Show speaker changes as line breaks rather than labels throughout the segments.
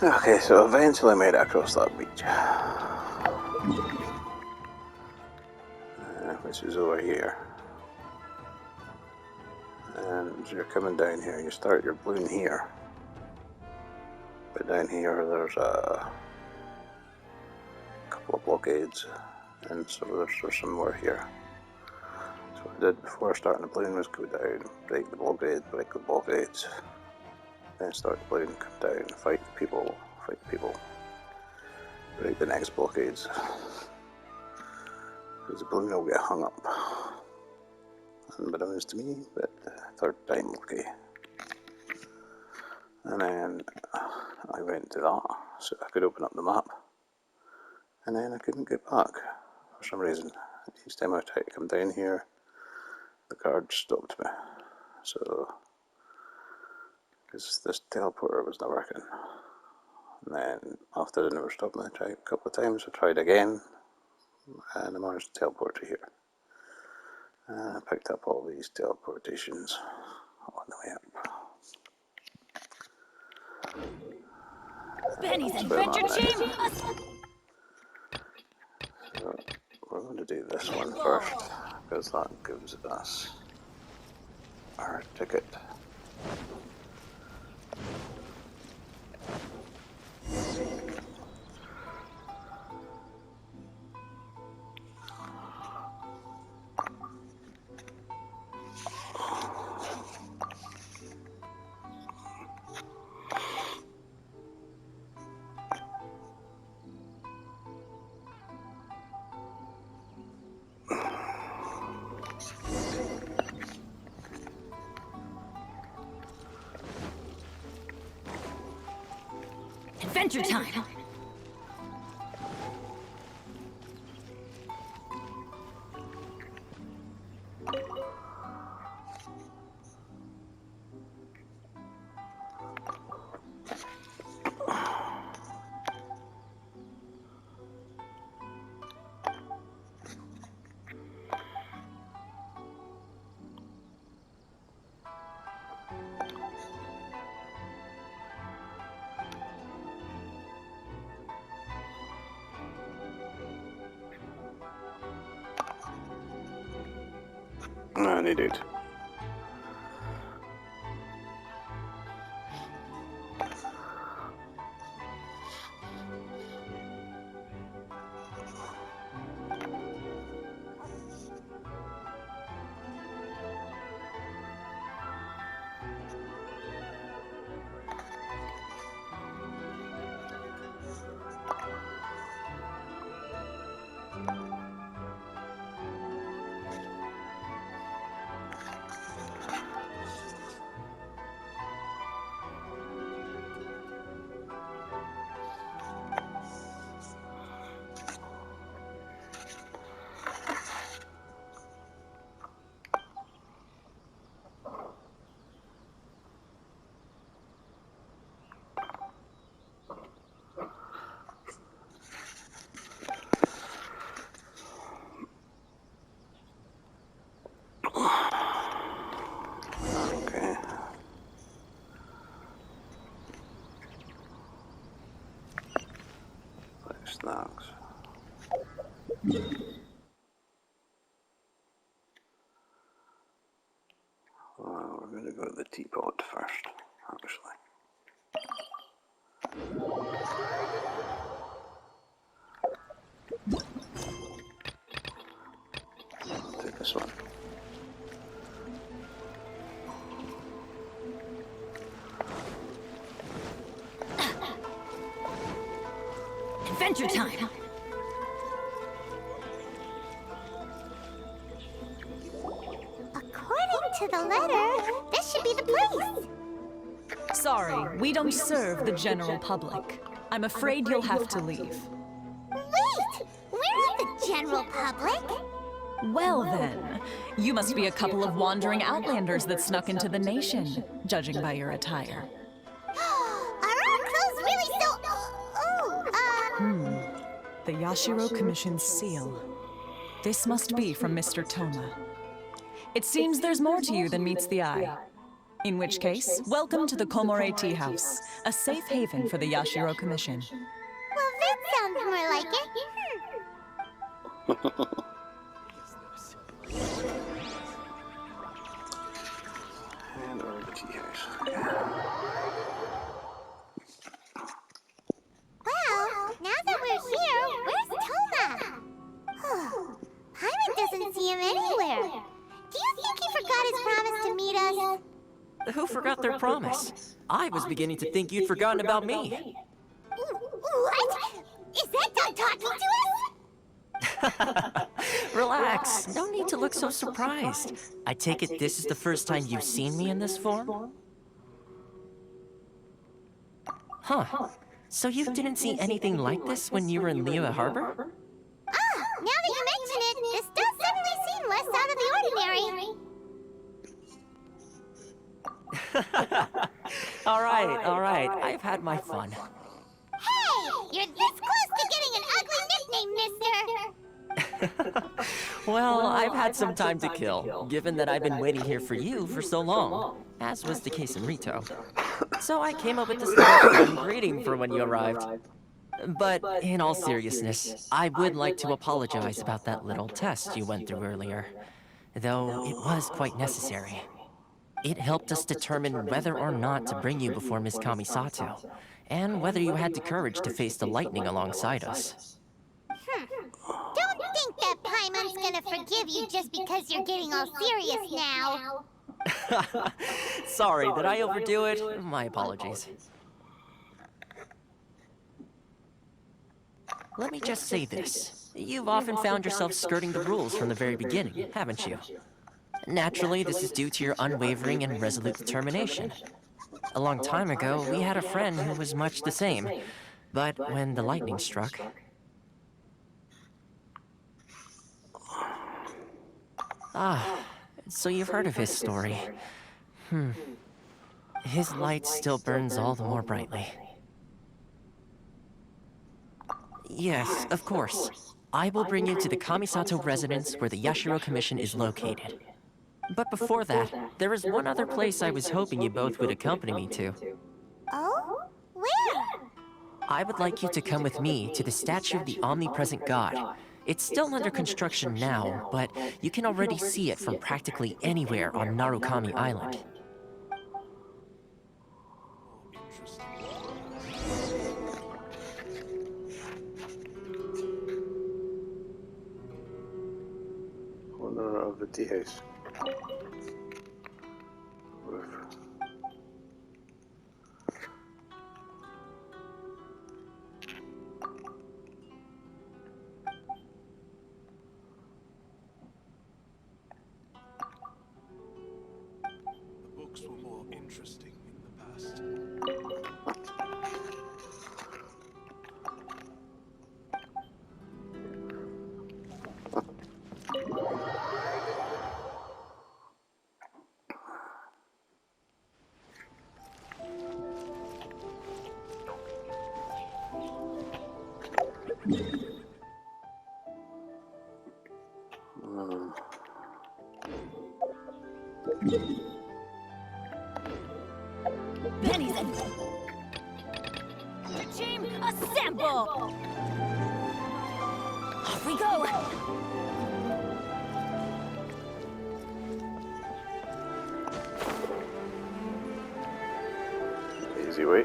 Okay, so eventually I made it across that beach. Which is over here. And you're coming down here, you start your balloon here. But down here there's a couple of blockades, and so there's some more here. So what I did before starting the balloon was go down, break the blockades, then start the balloon, come down, fight the people, break the next blockades. Because the balloon will get hung up. Unbeknownst to me, but third time lucky. And then I went to that, so I could open up the map. And then I couldn't get back for some reason. Each time I tried to come down here, the card stopped me. So, because this teleporter was not working. And then after it never stopped me, I tried a couple of times. I tried again, and I managed to teleport to here. And I picked up all these teleportations on the way up.
Benny's Adventure Team!
So we're going to do this one first, because that gives us our ticket.
Adventure time!
And he did. Okay. Like snacks. Well, we're going to go to the teapot first, actually. I'll take this one.
Adventure time!
According to the letter, this should be the place.
Sorry, we don't serve the general public. I'm afraid you'll have to leave.
Wait! We're not the general public.
Well then, you must be a couple of wandering outlanders that snuck into the nation, judging by your attire.
Are our clothes really so...
The Yashiro Commission's seal. This must be from Mr. Toma. It seems there's more to you than meets the eye. In which case, welcome to the Komore Tea House, a safe haven for the Yashiro Commission.
Well, that sounds more like it.
And our tea house.
Well, now that we're here, where's Toma? Paimon doesn't see him anywhere. Do you think he forgot his promise to meet us?
Who forgot their promise? I was beginning to think you'd forgotten about me.
What? Is that dog talking to us?
Relax, no need to look so surprised. I take it this is the first time you've seen me in this form? Huh. So you didn't see anything like this when you were in Liyue Harbor?
Ah, now that you mention it, this does suddenly seem less out of the ordinary.
All right. I've had my fun.
Hey, you're this close to getting an ugly nickname, mister.
Well, I've had some time to kill, given that I've been waiting here for you for so long, as was the case in Rito. So I came up with this little fun greeting for when you arrived. But in all seriousness, I would like to apologize about that little test you went through earlier, though it was quite necessary. It helped us determine whether or not to bring you before Miss Kamisato, and whether you had the courage to face the lightning alongside us.
Don't think that Paimon's gonna forgive you just because you're getting all serious now.
Sorry, did I overdo it? My apologies. Let me just say this. You've often found yourself skirting the rules from the very beginning, haven't you? Naturally, this is due to your unwavering and resolute determination. A long time ago, we had a friend who was much the same. But when the lightning struck... Ah, so you've heard of his story. His light still burns all the more brightly. Yes, of course. I will bring you to the Kamisato residence where the Yashiro Commission is located. But before that, there is one other place I was hoping you both would accompany me to.
Oh? Where?
I would like you to come with me to the statue of the omnipresent god. It's still under construction now, but you can already see it from practically anywhere on Narukami Island.
Owner of the tea house. Roof.
The books were more interesting in the past.
Pennies and... Team, assemble! Off we go!
Easy way.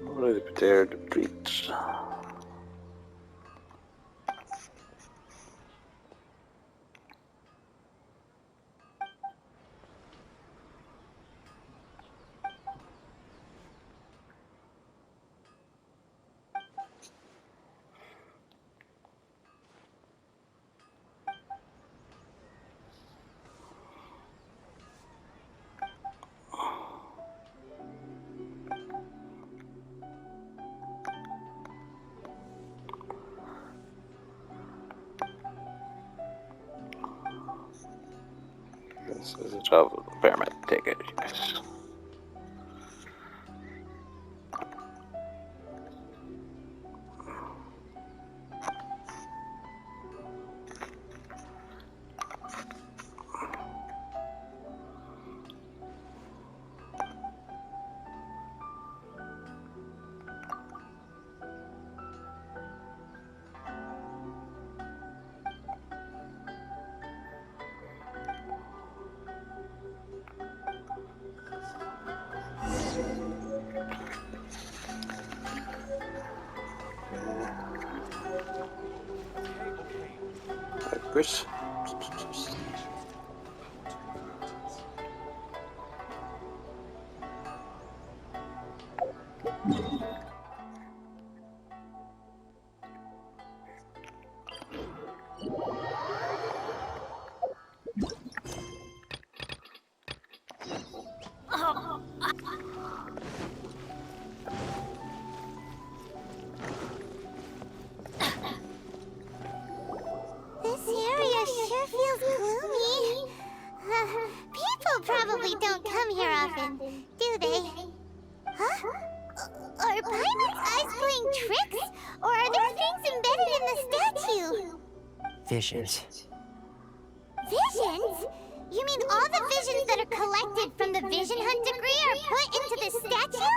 Already prepared to preach. This is a travel permit ticket, yes. Chris.
This area sure feels gloomy. People probably don't come here often, do they? Huh? Are Paimon's eyes playing tricks? Or are there things embedded in the statue?
Visions.
Visions? You mean all the visions that are collected from the Vision Hunt decree are put into this statue?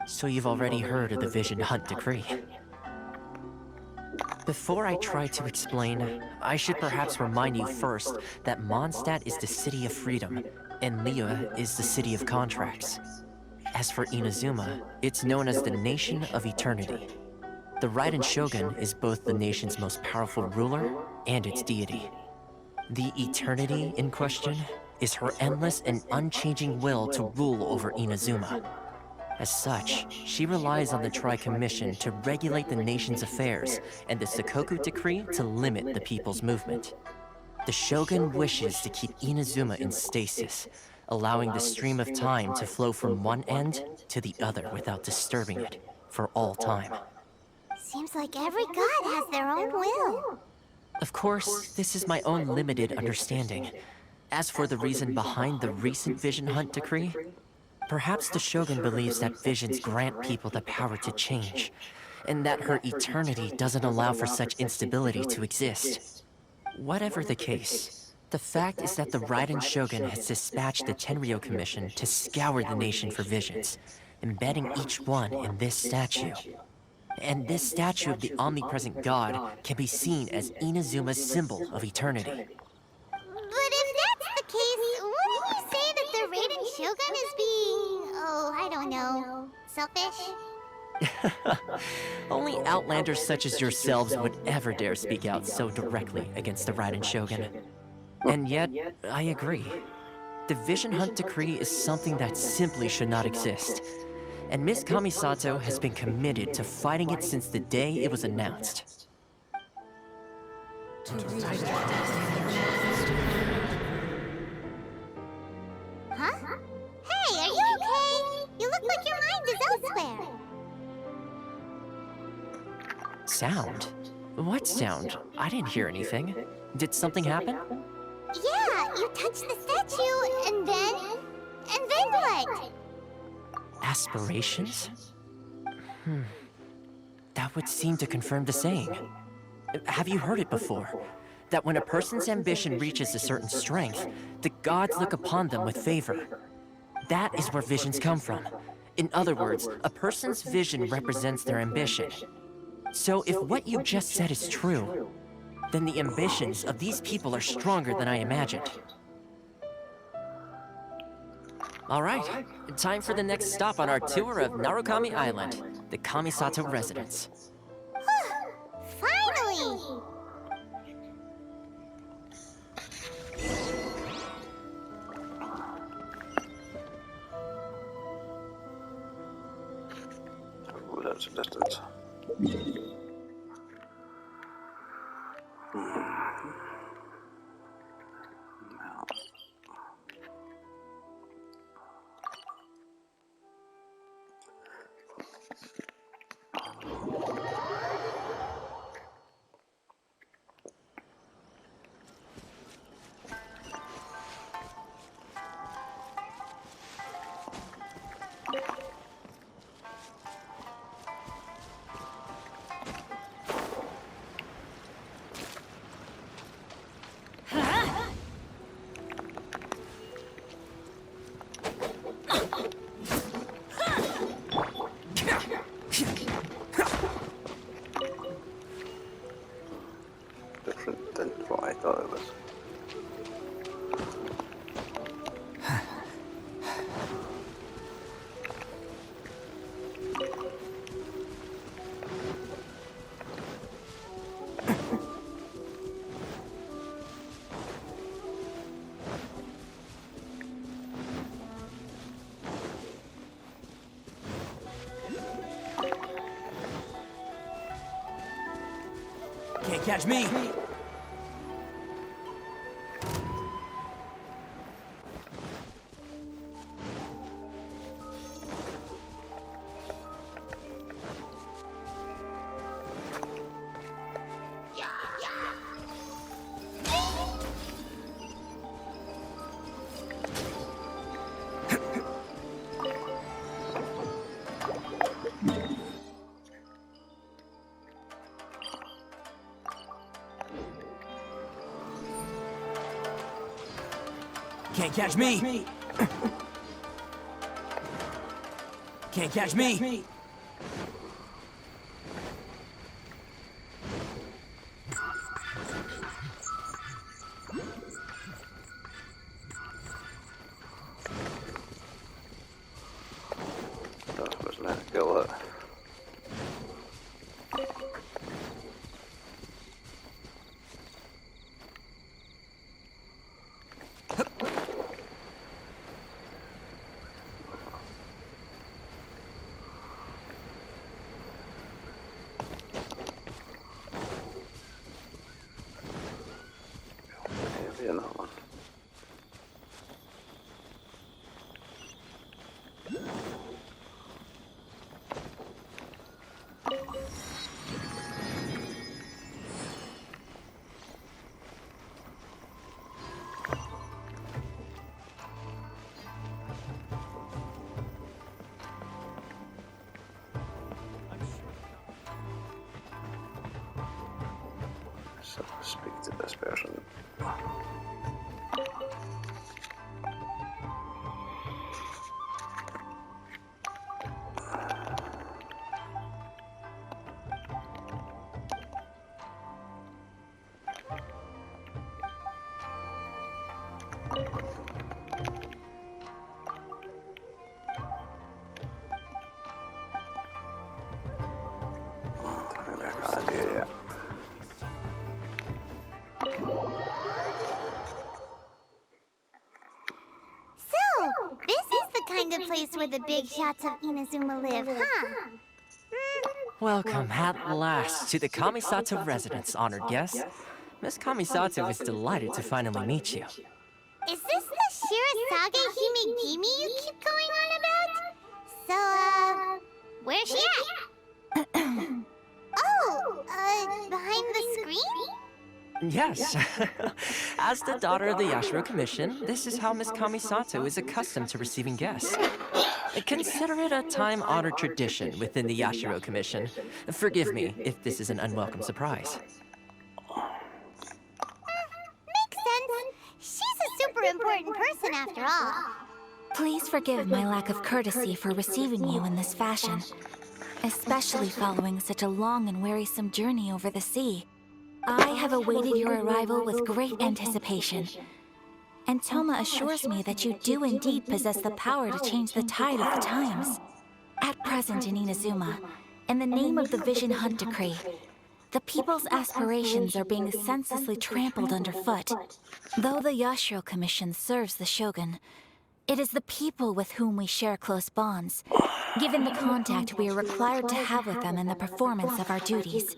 So you've already heard of the Vision Hunt decree. Before I try to explain, I should perhaps remind you first that Mondstadt is the city of freedom, and Liyue is the city of contracts. As for Inazuma, it's known as the Nation of Eternity. The Raiden Shogun is both the nation's most powerful ruler and its deity. The Eternity in question is her endless and unchanging will to rule over Inazuma. As such, she relies on the Tri-Commission to regulate the nation's affairs and the Sakoku Decree to limit the people's movement. The Shogun wishes to keep Inazuma in stasis, allowing the stream of time to flow from one end to the other without disturbing it for all time.
Seems like every god has their own will.
Of course, this is my own limited understanding. As for the reason behind the recent Vision Hunt decree, perhaps the Shogun believes that visions grant people the power to change, and that her eternity doesn't allow for such instability to exist. Whatever the case, the fact is that the Raiden Shogun has dispatched the Tenryou Commission to scour the nation for visions, embedding each one in this statue. And this statue of the omnipresent god can be seen as Inazuma's symbol of eternity.
But if that's the case, wouldn't you say that the Raiden Shogun is being, I don't know, selfish?
Only outlanders such as yourselves would ever dare speak out so directly against the Raiden Shogun. And yet, I agree. The Vision Hunt decree is something that simply should not exist. And Miss Kamisato has been committed to fighting it since the day it was announced.
Huh? Hey, are you okay? You look like your mind is elsewhere.
Sound? What sound? I didn't hear anything. Did something happen?
Yeah, you touched the statue, and then what?
Aspirations? That would seem to confirm the saying. Have you heard it before? That when a person's ambition reaches a certain strength, the gods look upon them with favor. That is where visions come from. In other words, a person's vision represents their ambition. So if what you just said is true, then the ambitions of these people are stronger than I imagined. Alright, time for the next stop on our tour of Narukami Island, the Kamisato residence.
Finally!
Oh, that's a distance.
Can't catch me! Can't catch me! Can't catch me!
That was meant to kill it. Maybe another one. So speak to this person. Maybe I got an idea yet.
So, this is the kind of place where the big shots of Inazuma live, huh?
Welcome at last to the Kamisato residence, honored guest. Miss Kamisato is delighted to finally meet you.
Is this the Shirasage Himegimi you keep going on about? So, where's she at? Behind the screen?
Yes. As the daughter of the Yashiro Commission, this is how Miss Kamisato is accustomed to receiving guests. Consider it a time-honored tradition within the Yashiro Commission. Forgive me if this is an unwelcome surprise.
Makes sense. She's a super important person after all.
Please forgive my lack of courtesy for receiving you in this fashion, especially following such a long and wearisome journey over the sea. I have awaited your arrival with great anticipation, and Toma assures me that you do indeed possess the power to change the tide of the times. At present in Inazuma, in the name of the Vision Hunt Decree, the people's aspirations are being senselessly trampled underfoot. Though the Yashiro Commission serves the Shogun, it is the people with whom we share close bonds, given the contact we are required to have with them in the performance of our duties.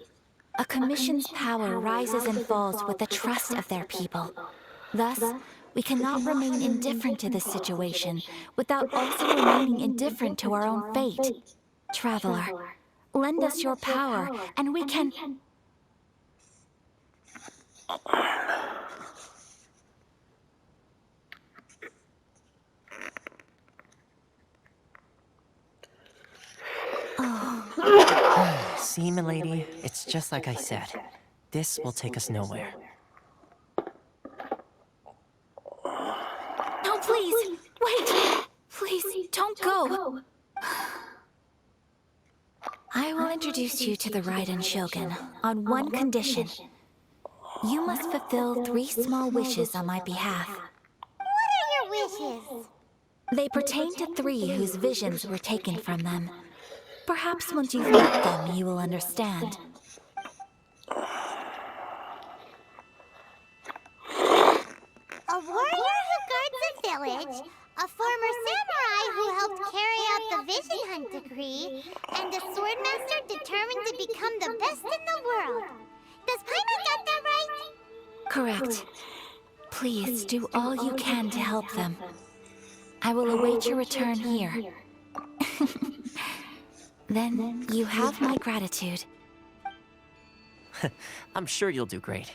A commission's power rises and falls with the trust of their people. Thus, we cannot remain indifferent to this situation without also remaining indifferent to our own fate. Traveler, lend us your power, and we can...
See, milady, it's just like I said. This will take us nowhere.
No, please! Wait! Please, don't go! I will introduce you to the Raiden Shogun on one condition. You must fulfill 3 small wishes on my behalf.
What are your wishes?
They pertain to 3 whose visions were taken from them. Perhaps once you've met them, you will understand.
A warrior who guards a village, a former samurai who helped carry out the Vision Hunt Decree, and a swordmaster determined to become the best in the world. Does Paimon got that right?
Correct. Please do all you can to help them. I will await your return here. Then you have my gratitude.
I'm sure you'll do great.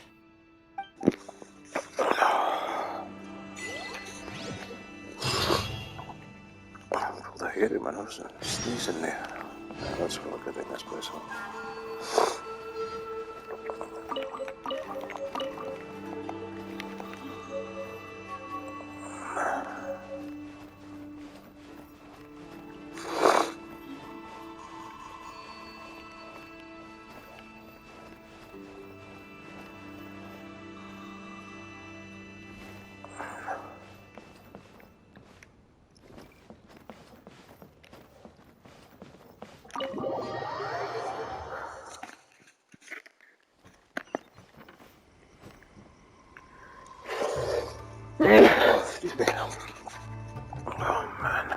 Pulled a hair in my nose and sneezing there. That's really good in this place. Excuse me. Oh man.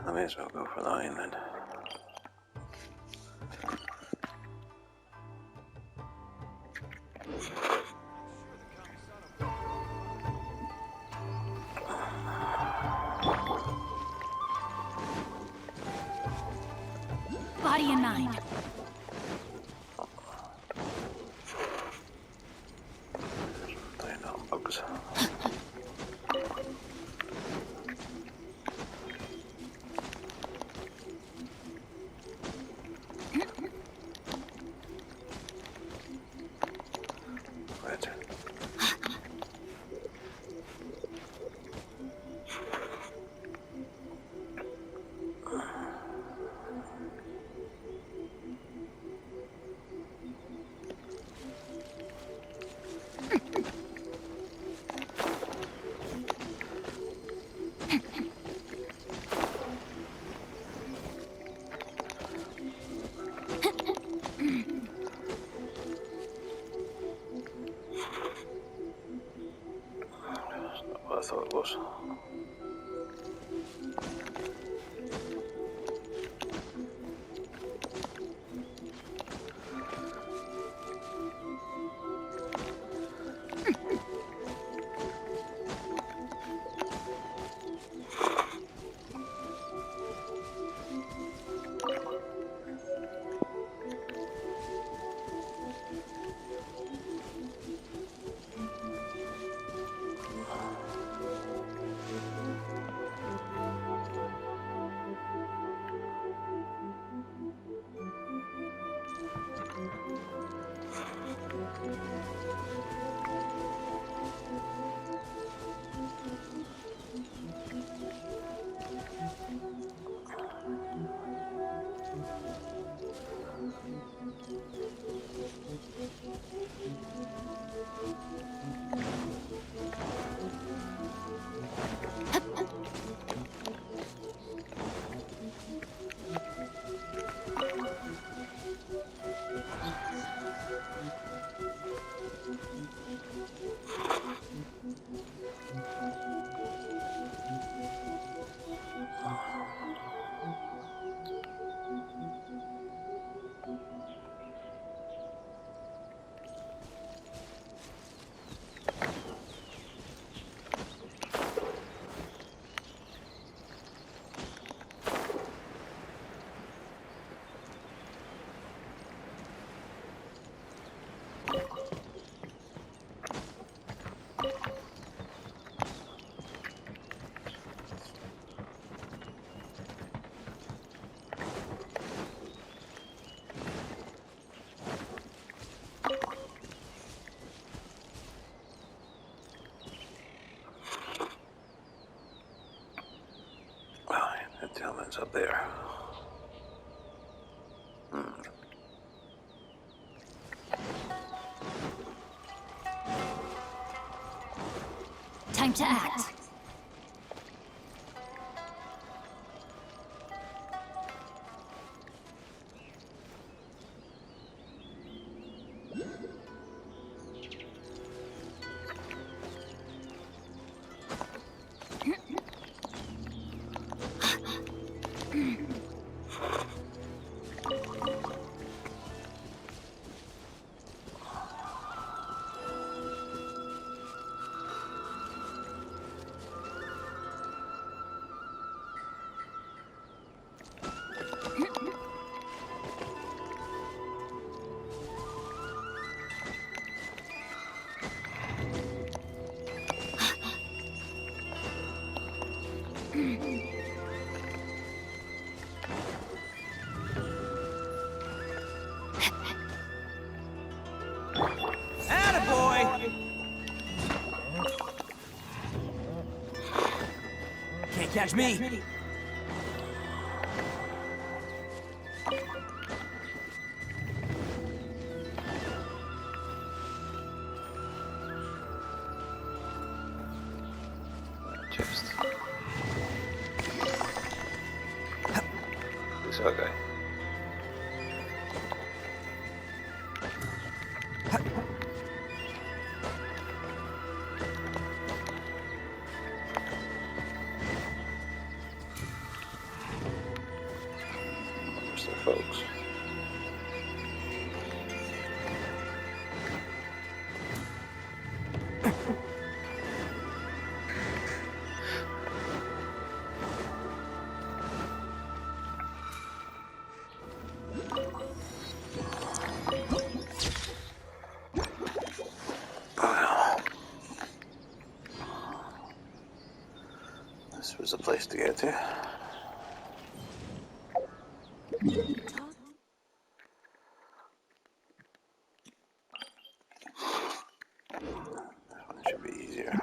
I may as well go for the iron then.
Body and mind.
Dying on bugs. Right. That's not what I thought it was. That gentleman's up there.
Time to act.
Attaboy! Can't catch me!
Chest. This guy. There's the folks. This was a place to get to. This one should be easier.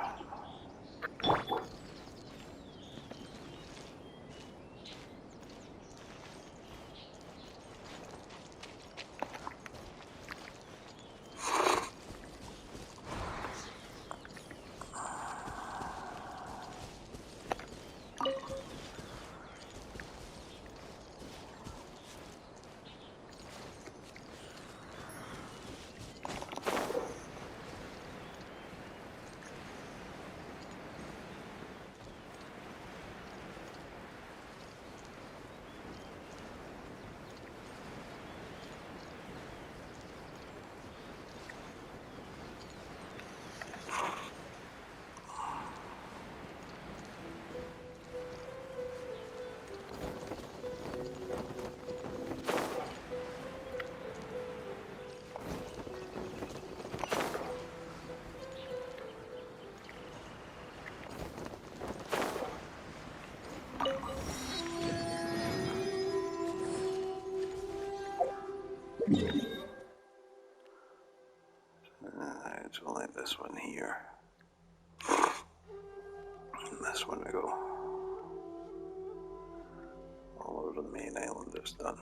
It's only this one here. And this one to go. All over the main island is done.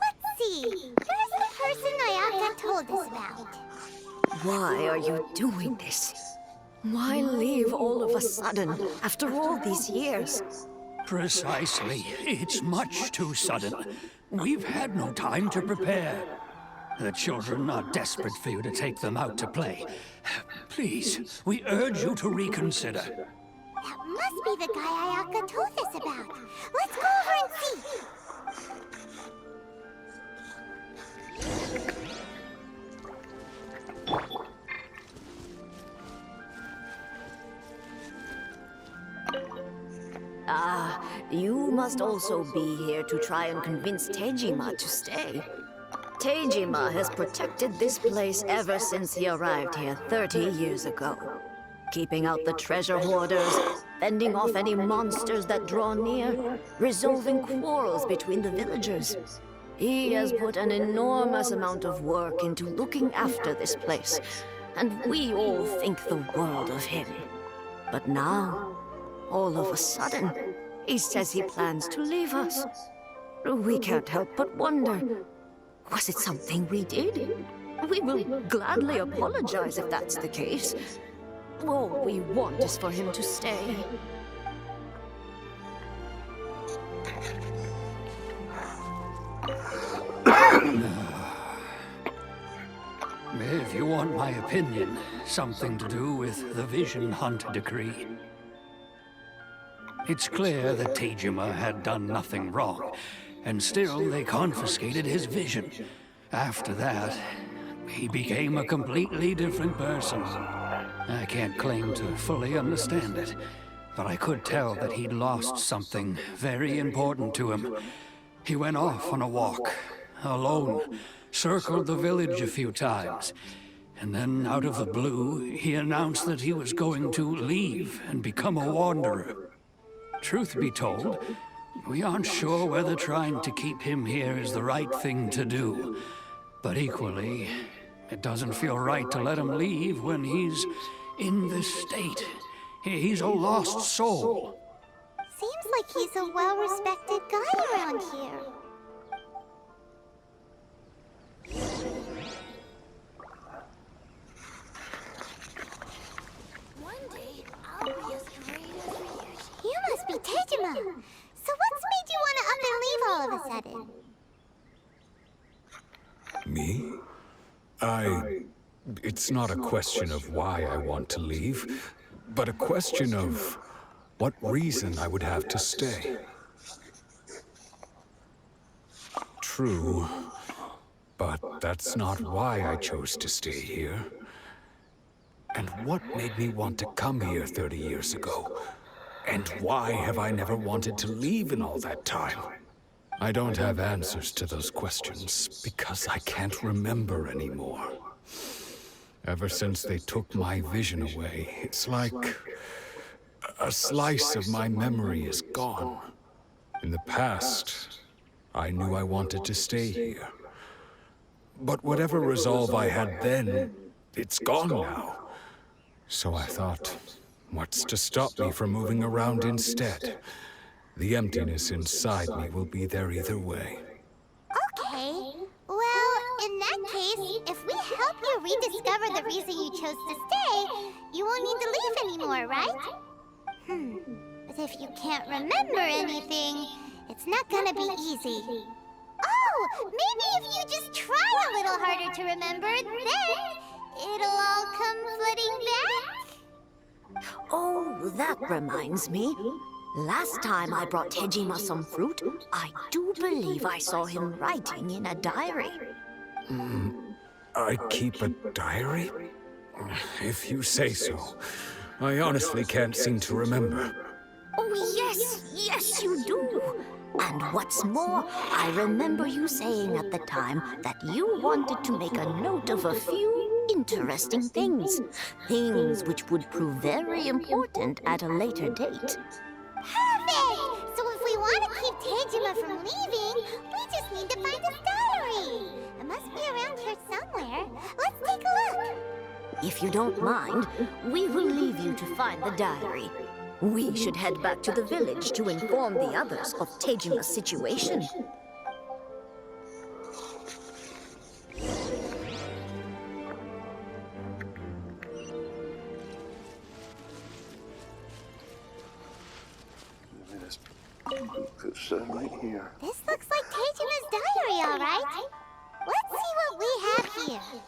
Let's see. Where's the person Ayaka told us about?
Why are you doing this? Why leave all of a sudden, after all these years?
Precisely. It's much too sudden. We've had no time to prepare. The children are desperate for you to take them out to play. Please, we urge you to reconsider.
That must be the guy Ayaka told us about. Let's go over and see.
Ah, you must also be here to try and convince Tejima to stay. Tejima has protected this place ever since he arrived here 30 years ago. Keeping out the treasure hoarders, fending off any monsters that draw near, resolving quarrels between the villagers. He has put an enormous amount of work into looking after this place, and we all think the world of him. But now, All of a sudden, he says he plans to leave us. We can't help but wonder, was it something we did? We will gladly apologize if that's the case. All we want is for him to stay.
If you want my opinion, something to do with the Vision Hunt decree. It's clear that Tejima had done nothing wrong, and still they confiscated his vision. After that, he became a completely different person. I can't claim to fully understand it, but I could tell that he'd lost something very important to him. He went off on a walk, alone, circled the village a few times, and then out of the blue, he announced that he was going to leave and become a wanderer. Truth be told, we aren't sure whether trying to keep him here is the right thing to do. But equally, it doesn't feel right to let him leave when he's in this state. He's a lost soul.
Seems like he's a well-respected guy around here. One day, I'll be as great as Ryushi. You must be Tejima. So what's made you want to up and leave all of a sudden?
Me? It's not a question of why I want to leave, but a question of what reason I would have to stay. True, but that's not why I chose to stay here. And what made me want to come here 30 years ago? And why have I never wanted to leave in all that time? I don't have answers to those questions because I can't remember anymore. Ever since they took my vision away, it's like a slice of my memory is gone. In the past, I knew I wanted to stay here. But whatever resolve I had then, it's gone now. So I thought, what's to stop me from moving around instead? The emptiness inside me will be there either way.
Okay. Well, in that case, if we help you rediscover the reason you chose to stay, you won't need to leave anymore, right? But if you can't remember anything, it's not gonna be easy. Oh, maybe if you just try a little harder to remember, then it'll all come flooding back.
Oh, that reminds me. Last time I brought Tejima some fruit, I do believe I saw him writing in a diary.
I keep a diary? If you say so. I honestly can't seem to remember.
Oh, yes, you do. And what's more, I remember you saying at the time that you wanted to make a note of a few interesting things. Things which would prove very important at a later date.
Perfect! So if we want to keep Tejima from leaving, we just need to find his diary. It must be around here somewhere. Let's take a look.
If you don't mind, we will leave you to find the diary. We should head back to the village to inform the others of Tejima's situation.
It's right here.
This looks like Tejima's diary, all right. Let's see what we have here.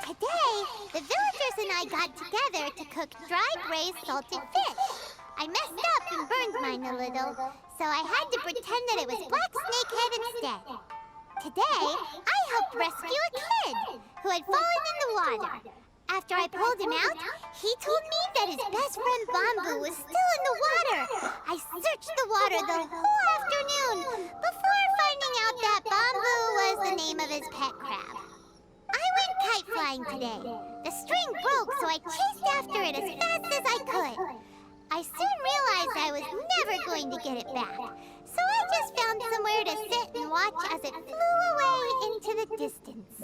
Today, the villagers and I got together to cook dry braised salted fish. I messed up and burned mine a little, so I had to pretend that it was black snakehead instead. Today, I helped rescue a kid who had fallen in the water. After I pulled him out, he told me that his best friend Bamboo was still in the water. I searched the water the whole afternoon before finding out that Bamboo was the name of his pet crab. I went kite flying today. The string broke, so I chased after it as fast as I could. I soon realized I was never going to get it back, so I just found somewhere to sit and watch as it flew away into the distance.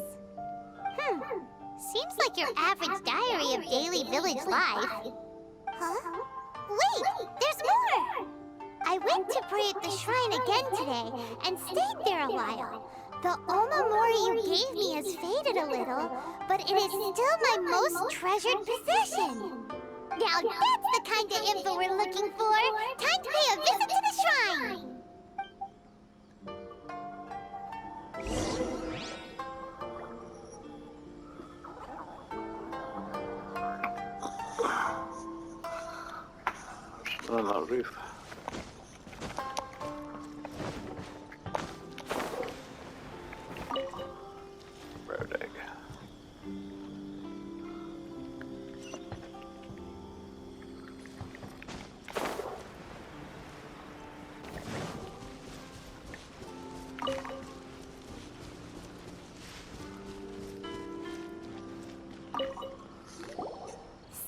Seems like your average diary of daily village life. Huh? Wait! There's more! I went to pray at the shrine again today and stayed there a while. The Omamori you gave me has faded a little, but it is still my most treasured possession. Now that's the kind of info we're looking for. Time to pay a visit to the shrine.
On that roof. Bird egg.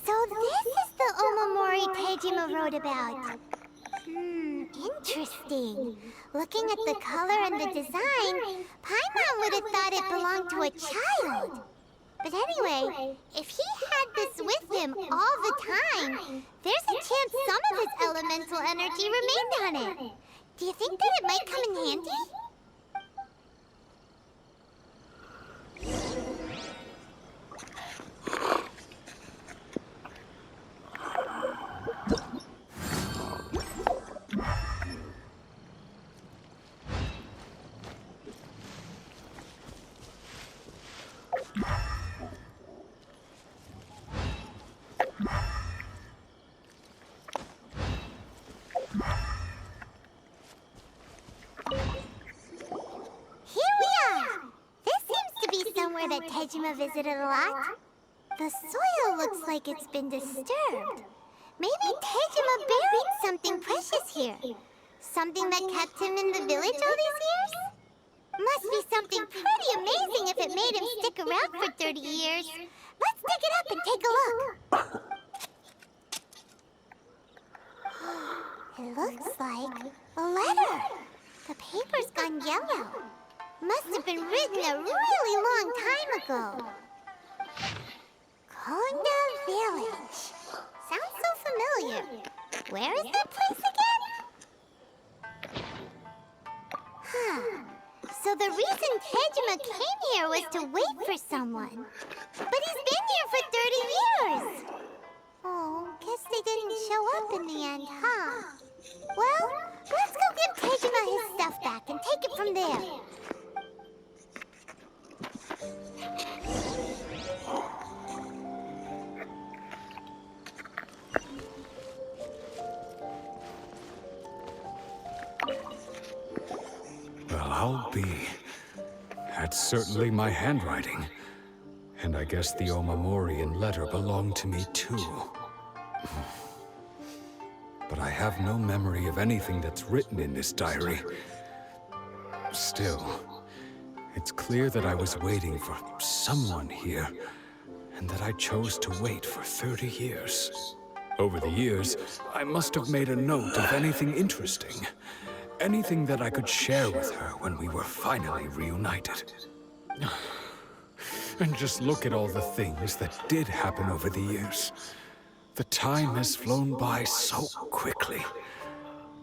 So this is the Omamori Tejima wrote about. Interesting. Looking at the color and the design, Paimon would have thought it belonged to a child. But anyway, if he had this with him all the time, there's a chance some of his elemental energy remained on it. Do you think that it might come in handy? Somewhere that Tejima visited a lot. The soil looks like it's been disturbed. Maybe Tejima buried something precious here. Something that kept him in the village all these years? Must be something pretty amazing if it made him stick around for 30 years. Let's dig it up and take a look. It looks like a letter. The paper's gone yellow. Must have been written a really long time ago. Konda Village. Sounds so familiar. Where is that place again? So the reason Tejima came here was to wait for someone. But he's been here for 30 years. Oh, guess they didn't show up in the end, huh? Well, let's go give Tejima his stuff back and take it from there.
Well, I'll be. That's certainly my handwriting. And I guess the Omamorian letter belonged to me too. But I have no memory of anything that's written in this diary. Still, it's clear that I was waiting for someone here, and that I chose to wait for 30 years. Over the years, I must have made a note of anything interesting. Anything that I could share with her when we were finally reunited. And just look at all the things that did happen over the years. The time has flown by so quickly.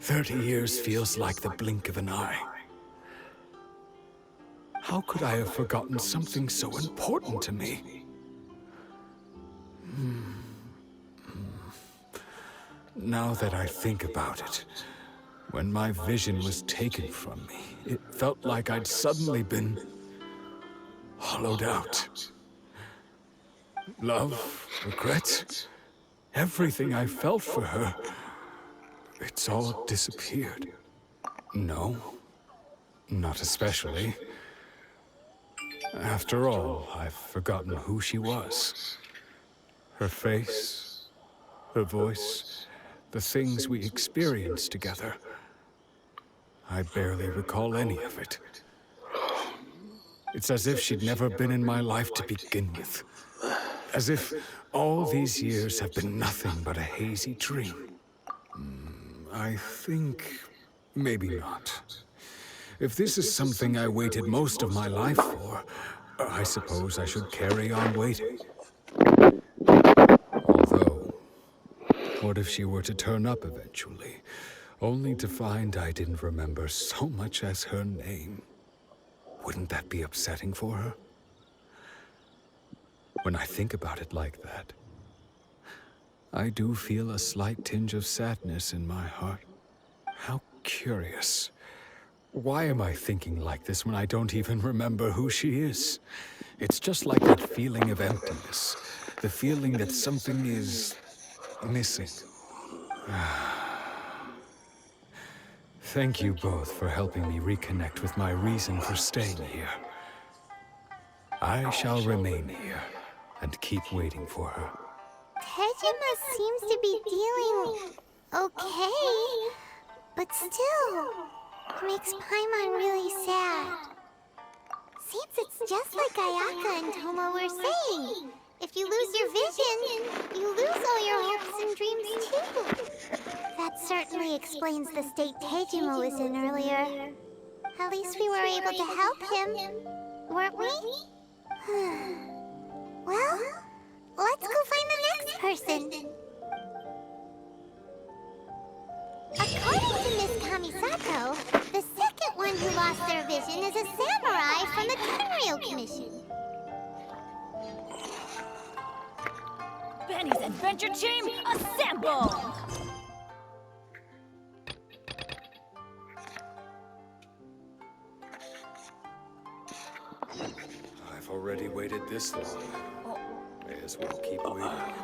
30 years feels like the blink of an eye. How could I have forgotten something so important to me? Now that I think about it, when my vision was taken from me, it felt like I'd suddenly been hollowed out. Love, regret, everything I felt for her, it's all disappeared. No, not especially. After all, I've forgotten who she was. Her face, her voice, the things we experienced together. I barely recall any of it. It's as if she'd never been in my life to begin with. As if all these years have been nothing but a hazy dream. I think maybe not. If this is something I waited most of my life for, I suppose I should carry on waiting. Although, What if she were to turn up eventually, only to find I didn't remember so much as her name? Wouldn't that be upsetting for her? When I think about it like that, I do feel a slight tinge of sadness in my heart. How curious. Why am I thinking like this when I don't even remember who she is? It's just like that feeling of emptiness. The feeling that something is missing. Thank you both for helping me reconnect with my reason for staying here. I shall remain here and keep waiting for her.
Tejima seems to be dealing okay, but still, it makes Paimon really sad. Seems it's just like Ayaka and Toma were saying. If you lose your vision, you lose all your hopes and dreams too. That certainly explains the state Tejima was in earlier. At least we were able to help him, weren't we? Well, let's go find the next person. According to Miss Kamisato, the second one who lost their vision is a samurai from the Tenryou Commission.
Benny's adventure team, assemble!
I've already waited this long. May as well keep waiting.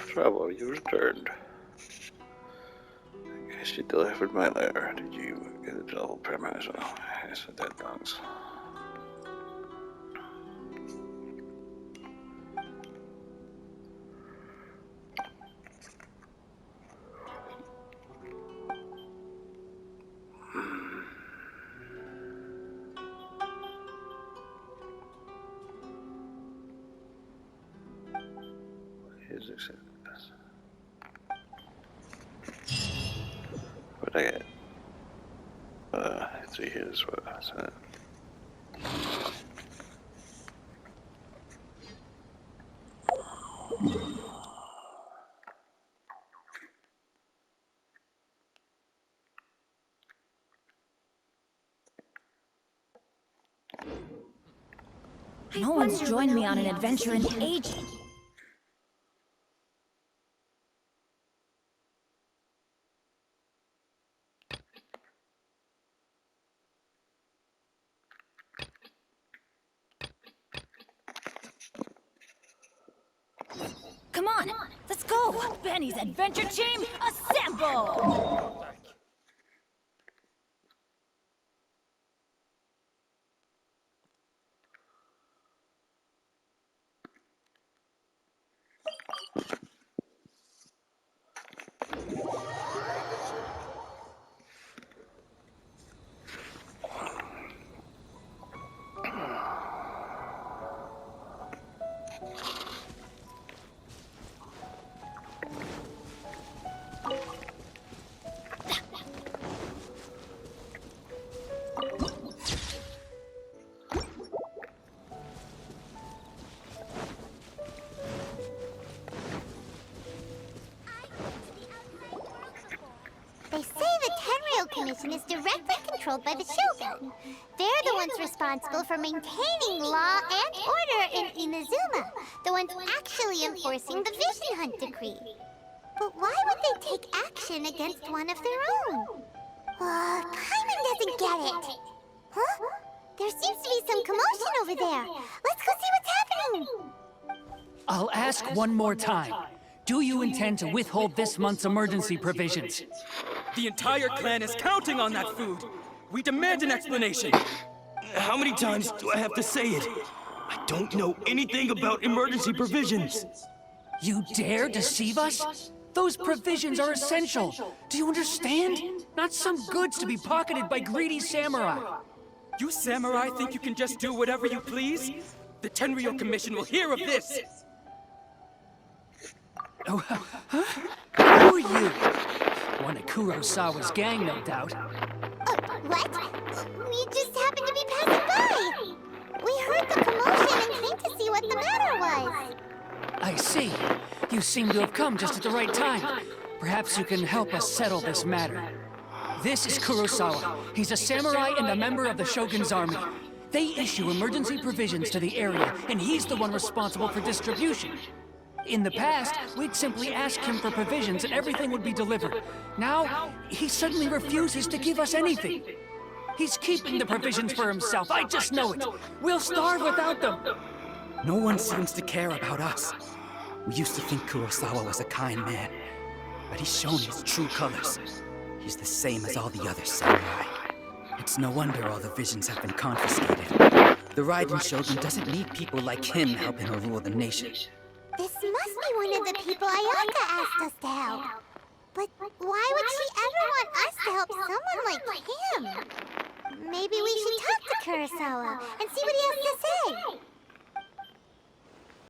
Trouble, you returned. I guess you delivered my letter. Did you get the double premise? Oh, yes, I did, thanks. Here's acceptance. What I get? 3 here is what I said.
No one's joined me on an adventure in ages. Come on, let's go! Benny's adventure team, assemble!
They say the Tenryou Commission is directly controlled by the Shogun. They're the ones responsible for maintaining law and order in Inazuma, the ones actually enforcing the Vision Hunt decree. But why would they take action against one of their own? Paimon doesn't get it. Huh? There seems to be some commotion over there. Let's go see what's happening.
I'll ask one more time. Do you intend to withhold this month's emergency provisions?
The entire clan is counting on that food! We demand an explanation! How many times do I have to say it? I don't know anything about emergency provisions.
You dare deceive us? Those provisions are essential. Do you understand? Not some goods to be pocketed by greedy samurai.
You samurai think you can just do whatever you please? The Tenryou Commission will hear of this!
Oh, huh? Who are you? One of Kurosawa's gang, no doubt.
What? We just happened to be passing by! We heard the commotion and came to see what the matter was.
I see. You seem to have come just at the right time. Perhaps you can help us settle this matter. This is Kurosawa. He's a samurai and a member of the Shogun's army. They issue emergency provisions to the area, and he's the one responsible for distribution. In the past, we'd simply ask him for provisions and everything would be delivered. Now, he suddenly refuses to give us anything. He's keeping the provisions for himself, I just know it. We'll starve without them.
No one seems to care about us. We used to think Kurosawa was a kind man, but he's shown his true colors. He's the same as all the other samurai. It's no wonder all the visions have been confiscated. The Raiden Shogun doesn't need people like him helping her rule the nation.
This must be one of the people Ayaka asked us to help. But why would she ever want us to help someone like him? Maybe we should talk to Kurosawa and see what he has to say.